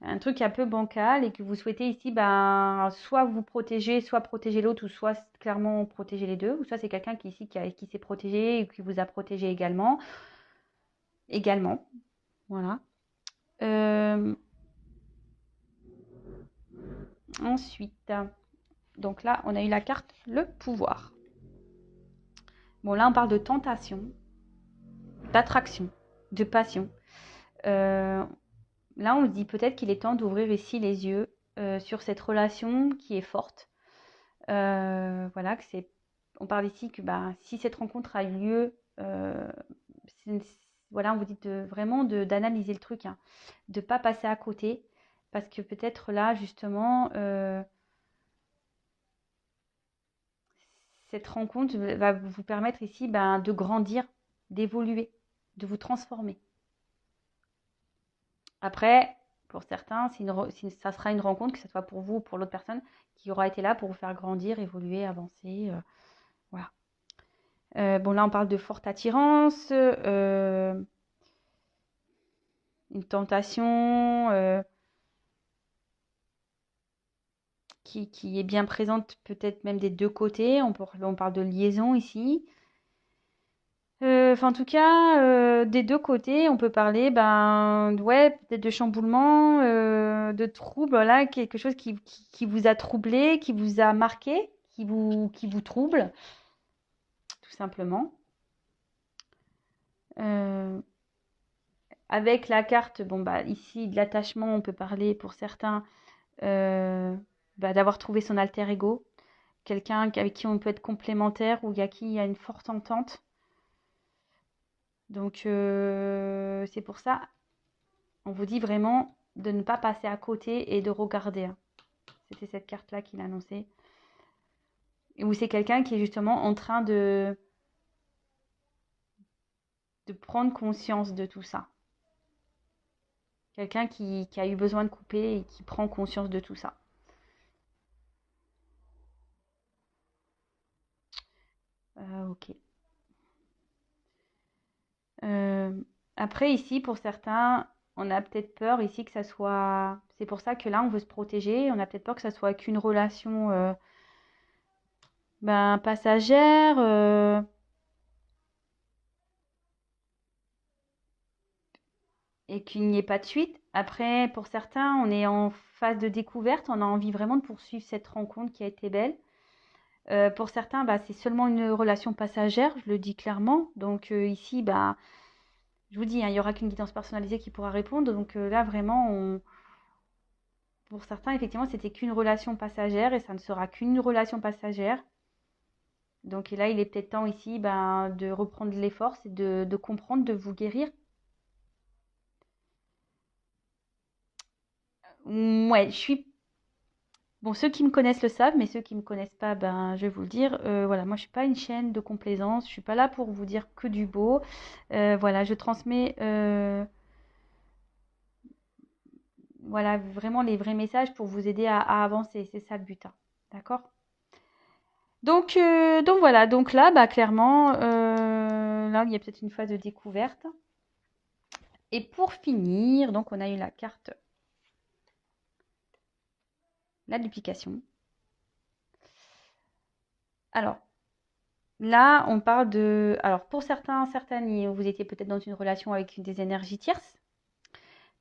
un truc un peu bancal et que vous souhaitez ici, ben, soit vous protéger, soit protéger l'autre, ou soit clairement protéger les deux, ou soit c'est quelqu'un qui ici qui s'est protégé et qui vous a protégé également. Également, voilà. Ensuite, donc là, on a eu la carte le pouvoir. Bon, là, on parle de tentation, d'attraction, de passion. Là, on se dit peut-être qu'il est temps d'ouvrir ici les yeux sur cette relation qui est forte. Voilà, on parle ici que bah, si cette rencontre a eu lieu, voilà, on vous dit vraiment d'analyser le truc, hein, de ne pas passer à côté, parce que peut-être là, justement, cette rencontre va vous permettre ici ben, de grandir, d'évoluer, de vous transformer. Après, pour certains, ça sera une rencontre, que ce soit pour vous ou pour l'autre personne, qui aura été là pour vous faire grandir, évoluer, avancer. Voilà. Bon, là, on parle de forte attirance, une tentation qui est bien présente, peut-être même des deux côtés. On parle de liaison ici. En tout cas, des deux côtés, on peut parler ouais, peut-être de chamboulement, de trouble, là, quelque chose qui vous a troublé, qui vous a marqué, qui vous trouble, tout simplement. Avec la carte, bon, bah, ici, de l'attachement, on peut parler pour certains d'avoir trouvé son alter ego, quelqu'un avec qui on peut être complémentaire ou qui il y a une forte entente. Donc, c'est pour ça, on vous dit vraiment de ne pas passer à côté et de regarder. C'était cette carte-là qu'il annonçait. Ou c'est quelqu'un qui est justement en train de prendre conscience de tout ça. Quelqu'un qui a eu besoin de couper et qui prend conscience de tout ça. Ok. Après, ici, pour certains, on a peut-être peur ici que ça soit... C'est pour ça que là, on veut se protéger. On a peut-être peur que ça soit qu'une relation passagère. Et qu'il n'y ait pas de suite. Après, pour certains, on est en phase de découverte. On a envie vraiment de poursuivre cette rencontre qui a été belle. Pour certains, c'est seulement une relation passagère, je le dis clairement. Donc ici, je vous dis, hein, il n'y aura qu'une guidance personnalisée qui pourra répondre. Donc là, vraiment, pour certains, effectivement, c'était qu'une relation passagère et ça ne sera qu'une relation passagère. Donc là, il est peut-être temps ici de reprendre les forces et de comprendre, de vous guérir. Ouais, je suis... Bon, ceux qui me connaissent le savent, mais ceux qui ne me connaissent pas, je vais vous le dire. Voilà, moi, je ne suis pas une chaîne de complaisance. Je ne suis pas là pour vous dire que du beau. Voilà, je transmets voilà, vraiment les vrais messages pour vous aider à avancer. C'est ça le but, hein. D'accord? Donc voilà, donc là, clairement, là, il y a peut-être une phase de découverte. Et pour finir, donc on a eu la carte, la duplication. Alors, là, on parle de... Alors, pour certains, certaines, vous étiez peut-être dans une relation avec des énergies tierces.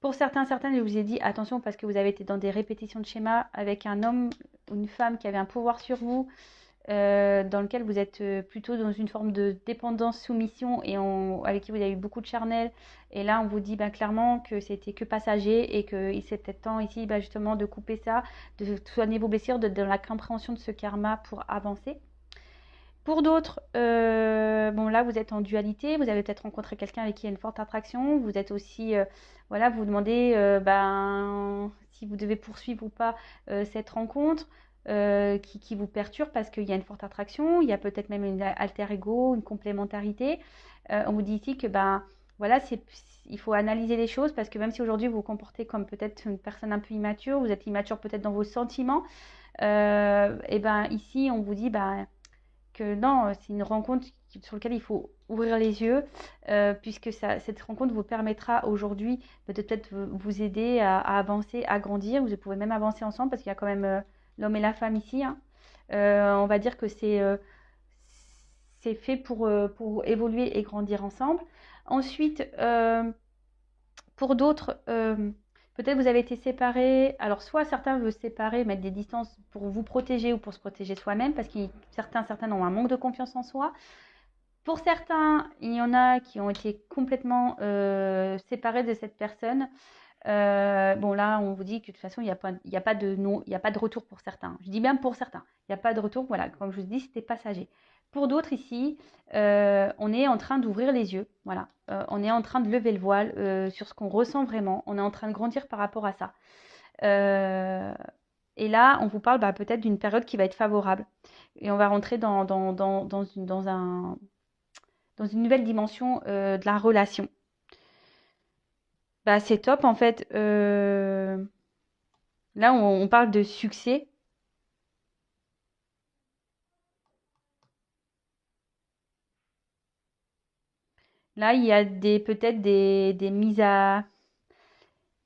Pour certains, certaines, je vous ai dit, attention, parce que vous avez été dans des répétitions de schémas avec un homme ou une femme qui avait un pouvoir sur vous, dans lequel vous êtes plutôt dans une forme de dépendance, soumission, et avec qui vous avez eu beaucoup de charnel. Et là, on vous dit clairement que c'était que passager et qu'il c'est peut-être temps ici justement de couper ça, de soigner vos blessures, dans la compréhension de ce karma pour avancer. Pour d'autres, bon là vous êtes en dualité, vous avez peut-être rencontré quelqu'un avec qui il y a une forte attraction, vous êtes aussi, voilà, vous vous demandez si vous devez poursuivre ou pas cette rencontre qui vous perturbe parce qu'il y a une forte attraction, il y a peut-être même une alter ego, une complémentarité. On vous dit ici que voilà, il faut analyser les choses parce que même si aujourd'hui vous vous comportez comme peut-être une personne un peu immature, vous êtes immature peut-être dans vos sentiments, et ben ici on vous dit que non, c'est une rencontre sur laquelle il faut ouvrir les yeux, puisque cette rencontre vous permettra aujourd'hui de peut-être vous aider à avancer, à grandir. Vous pouvez même avancer ensemble parce qu'il y a quand même l'homme et la femme ici, hein. On va dire que c'est fait pour évoluer et grandir ensemble. Ensuite, pour d'autres, peut-être vous avez été séparés. Alors, soit certains veulent se séparer, mettre des distances pour vous protéger ou pour se protéger soi-même, parce que certains ont un manque de confiance en soi. Pour certains, il y en a qui ont été complètement séparés de cette personne. Bon, là, on vous dit que de toute façon, il y a pas de non, il n'y a pas de retour pour certains. Je dis bien pour certains. Il n'y a pas de retour. Voilà, comme je vous dis, c'était passager. Pour d'autres ici, on est en train d'ouvrir les yeux. Voilà, on est en train de lever le voile sur ce qu'on ressent vraiment. On est en train de grandir par rapport à ça. Et là, on vous parle peut-être d'une période qui va être favorable. Et on va rentrer dans une nouvelle dimension de la relation. C'est top en fait. Là, on parle de succès. Là, il y a peut-être des mises à...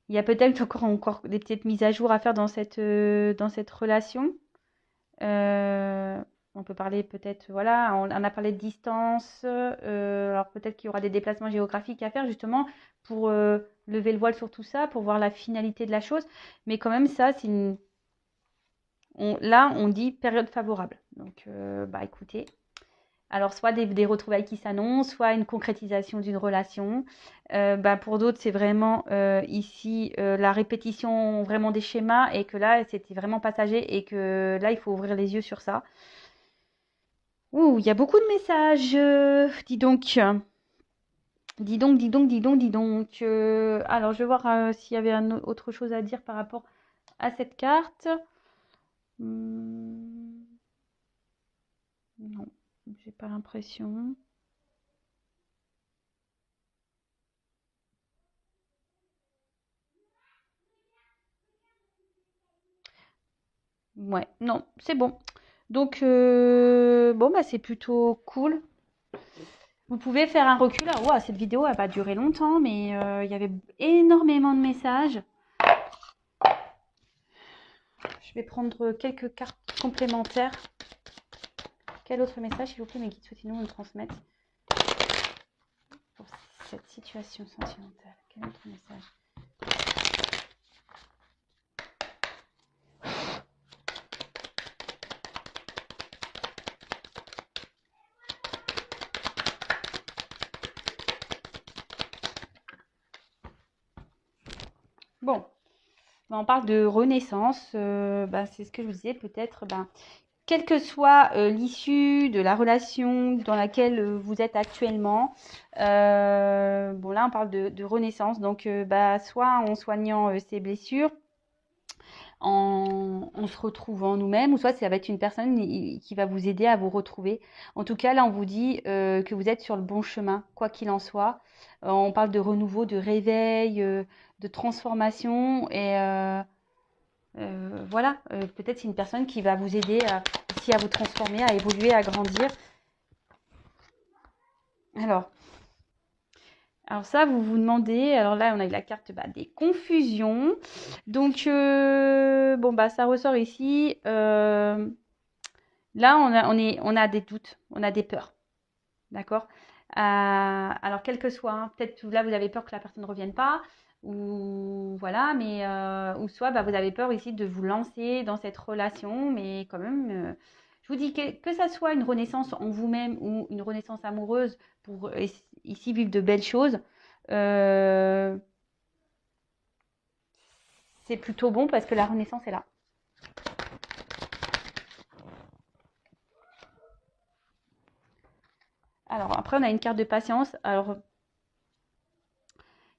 Il y a peut-être encore des petites mises à jour à faire dans cette relation. Euh, on peut parler peut-être, voilà, on a parlé de distance. Alors peut-être qu'il y aura des déplacements géographiques à faire justement pour lever le voile sur tout ça, pour voir la finalité de la chose. Mais quand même, ça, là, on dit période favorable. Donc, écoutez. Alors, soit des retrouvailles qui s'annoncent, soit une concrétisation d'une relation. Pour d'autres, c'est vraiment ici la répétition vraiment des schémas et que là, c'était vraiment passager et que là, il faut ouvrir les yeux sur ça. Ouh, il y a beaucoup de messages. Dis donc. Dis donc, dis donc, dis donc, dis donc. Alors, je vais voir s'il y avait autre chose à dire par rapport à cette carte. Non, j'ai pas l'impression. Ouais, non, c'est bon. Donc, c'est plutôt cool. Vous pouvez faire un recul. Alors, ouah, cette vidéo, elle va durer longtemps, mais il y avait énormément de messages. Je vais prendre quelques cartes complémentaires. Quel autre message, s'il vous plaît, mes guides souhaitent-ils nous transmettre pour cette situation sentimentale? Quel autre message? Bon, on parle de renaissance. C'est ce que je vous disais, peut-être, quelle que soit l'issue de la relation dans laquelle vous êtes actuellement, là, on parle de renaissance. Donc, soit en soignant ses blessures, en se retrouvant nous-mêmes, ou soit ça va être une personne qui va vous aider à vous retrouver. En tout cas, là, on vous dit que vous êtes sur le bon chemin, quoi qu'il en soit. On parle de renouveau, de réveil, de transformation et voilà, peut-être c'est une personne qui va vous aider aussi à vous transformer, à évoluer, à grandir. Alors, ça, vous vous demandez, alors là, on a eu la carte des confusions. Donc, ça ressort ici. Là, on a des doutes, on a des peurs. D'accord? Alors, quel que soit, hein, peut-être là, vous avez peur que la personne ne revienne pas, ou voilà, mais ou soit vous avez peur ici de vous lancer dans cette relation, mais quand même, je vous dis que ça soit une renaissance en vous-même ou une renaissance amoureuse pour ici vivre de belles choses, c'est plutôt bon parce que la renaissance est là. Alors après, on a une carte de patience. Alors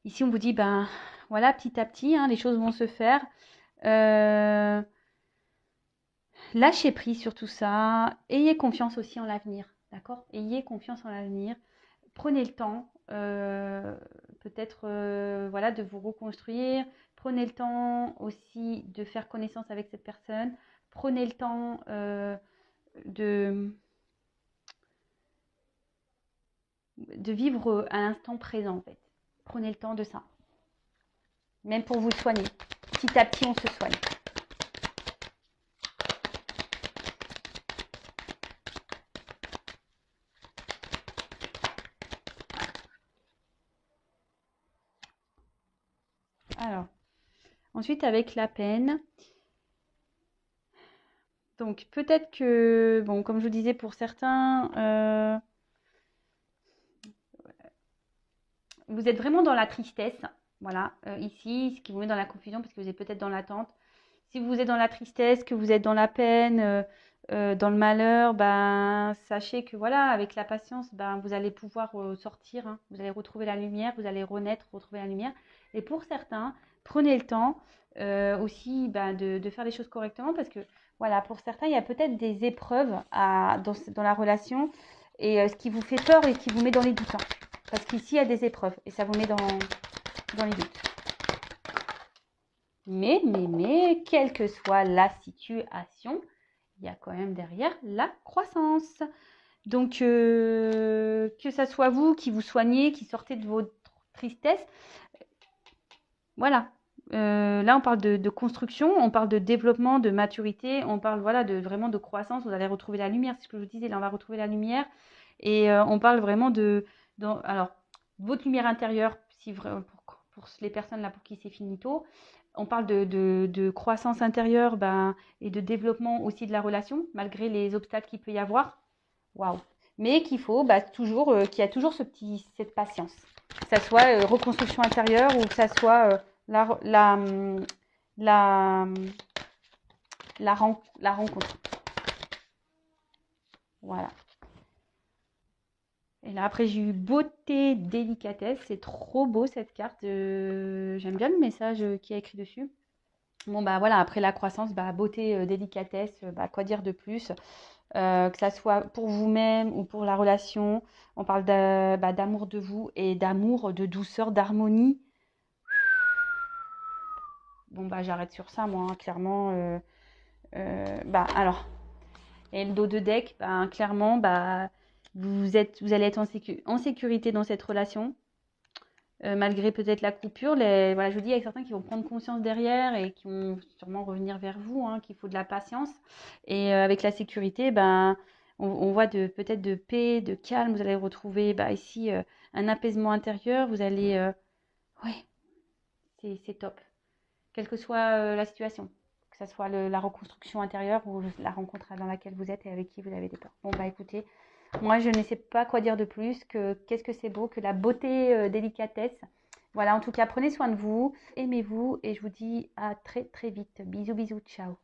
ici, on vous dit, voilà, petit à petit, hein, les choses vont se faire. Lâchez prise sur tout ça. Ayez confiance aussi en l'avenir. D'accord? Ayez confiance en l'avenir. prenez le temps, peut-être voilà, de vous reconstruire. Prenez le temps aussi de faire connaissance avec cette personne. Prenez le temps de vivre à l'instant présent en fait. Prenez le temps de ça. Même pour vous soigner. Petit à petit, on se soigne. Alors, ensuite avec la peine. Donc peut-être que, bon, comme je vous disais, pour certains, vous êtes vraiment dans la tristesse. Voilà, ici, ce qui vous met dans la confusion parce que vous êtes peut-être dans l'attente. Si vous êtes dans la tristesse, que vous êtes dans la peine, dans le malheur, ben, sachez que voilà, avec la patience, ben, vous allez pouvoir sortir, hein. Vous allez retrouver la lumière, vous allez renaître, retrouver la lumière. Et pour certains, prenez le temps aussi ben, de faire les choses correctement parce que voilà, pour certains, il y a peut-être des épreuves dans la relation et ce qui vous fait peur et qui vous met dans les doutes, hein. Parce qu'ici, il y a des épreuves et ça vous met dans les doutes. Mais, quelle que soit la situation, il y a quand même derrière la croissance. Donc, que ça soit vous qui vous soignez, qui sortez de votre tristesse, voilà. Là, on parle de construction, on parle de développement, de maturité, on parle voilà, vraiment de croissance. Vous allez retrouver la lumière, c'est ce que je vous disais, là, on va retrouver la lumière. Et on parle vraiment alors, votre lumière intérieure, si pour les personnes là pour qui c'est finito. On parle de croissance intérieure et de développement aussi de la relation, malgré les obstacles qu'il peut y avoir. Waouh! Mais qu'il faut toujours, qu'il y a toujours cette patience. Que ça soit reconstruction intérieure ou que ça soit la rencontre. Voilà. Et là, après, j'ai eu beauté, délicatesse. C'est trop beau cette carte. J'aime bien le message qui est écrit dessus. Bon, bah voilà, après la croissance, beauté, délicatesse, quoi dire de plus? Que ça soit pour vous-même ou pour la relation. On parle d'amour de vous et d'amour, de douceur, d'harmonie. Bon, j'arrête sur ça, moi, hein, clairement. Alors, et le dos de deck, clairement, vous allez être en sécurité dans cette relation. Malgré peut-être la coupure, voilà, je vous dis, il y a certains qui vont prendre conscience derrière et qui vont sûrement revenir vers vous, hein, qu'il faut de la patience. Et avec la sécurité, on voit peut-être de paix, de calme. Vous allez retrouver ici un apaisement intérieur. Vous allez... ouais, c'est top. Quelle que soit la situation. Que ce soit la reconstruction intérieure ou la rencontre dans laquelle vous êtes et avec qui vous avez des peurs. Bon, écoutez, moi, je ne sais pas quoi dire de plus que qu'est-ce que c'est beau, que la beauté, délicatesse. Voilà, en tout cas, prenez soin de vous, aimez-vous et je vous dis à très très vite. Bisous, bisous, ciao.